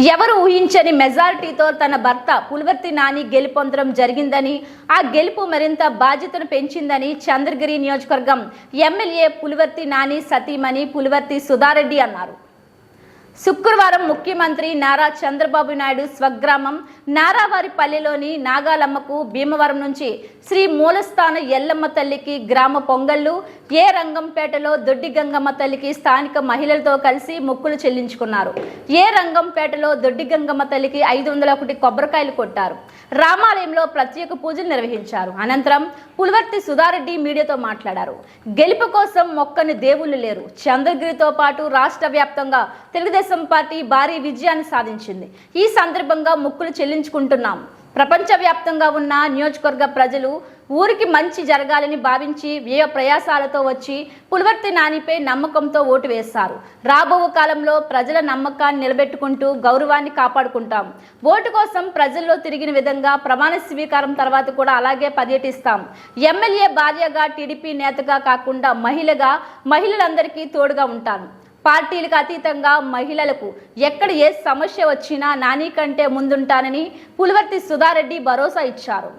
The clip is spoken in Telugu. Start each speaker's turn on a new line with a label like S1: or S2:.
S1: ఎవరు ఊహించని మెజారిటీతో తన భర్త పులివర్తి నాని గెలుపొందడం జరిగిందని, ఆ గెలుపు మరింత బాధ్యతను పెంచిందని చంద్రగిరి నియోజకవర్గం ఎమ్మెల్యే పులివర్తి నాని సతీమణి పులివర్తి సుధారెడ్డి అన్నారు. శుక్రవారం ముఖ్యమంత్రి నారా చంద్రబాబు నాయుడు స్వగ్రామం నారావారిపల్లిలోని నాగాలమ్మకు భీమవరం నుంచి శ్రీ మూలస్థాన ఎల్లమ్మ తల్లికి గ్రామ పొంగళ్ళు, ఏ రంగంపేటలో దొడ్డి గంగమ్మ తల్లికి స్థానిక మహిళలతో కలిసి మొక్కులు చెల్లించుకున్నారు. ఏ రంగంపేటలో దొడ్డి గంగమ్మ తల్లికి 501 కొబ్బరికాయలు కొట్టారు. రామాలయంలో ప్రత్యేక పూజలు నిర్వహించారు. అనంతరం పులివర్తి సుధారెడ్డి మీడియాతో మాట్లాడారు. గెలుపు కోసం మొక్కని దేవుళ్ళు లేరు. చంద్రగిరితో పాటు రాష్ట్ర వ్యాప్తంగా తెలుగుదేశం పార్టీ భారీ విజయాన్ని సాధించింది. ఈ సందర్భంగా మొక్కులు చెల్లించుకుంటున్నాం. ప్రపంచవ్యాప్తంగా ఉన్న నియోజకవర్గ ప్రజలు ఊరికి మంచి జరగాలని భావించి వ్యయ ప్రయాసాలతో వచ్చి పులివర్తి నానిపై నమ్మకంతో ఓటు వేశారు. రాబో కాలంలో ప్రజల నమ్మకాన్ని నిలబెట్టుకుంటూ గౌరవాన్ని కాపాడుకుంటాం. ఓటు కోసం ప్రజల్లో తిరిగిన విధంగా ప్రమాణ స్వీకారం తర్వాత కూడా అలాగే పర్యటిస్తాం. ఎమ్మెల్యే భార్యగా, టీడీపీ నేతగా కాకుండా మహిళగా మహిళలందరికీ తోడుగా ఉంటాను. పార్టీలకు అతీతంగా మహిళలకు ఎక్కడ ఏ సమస్య వచ్చినా నాని కంటే ముందుంటానని పులివర్తి సుధారెడ్డి భరోసా ఇచ్చారు.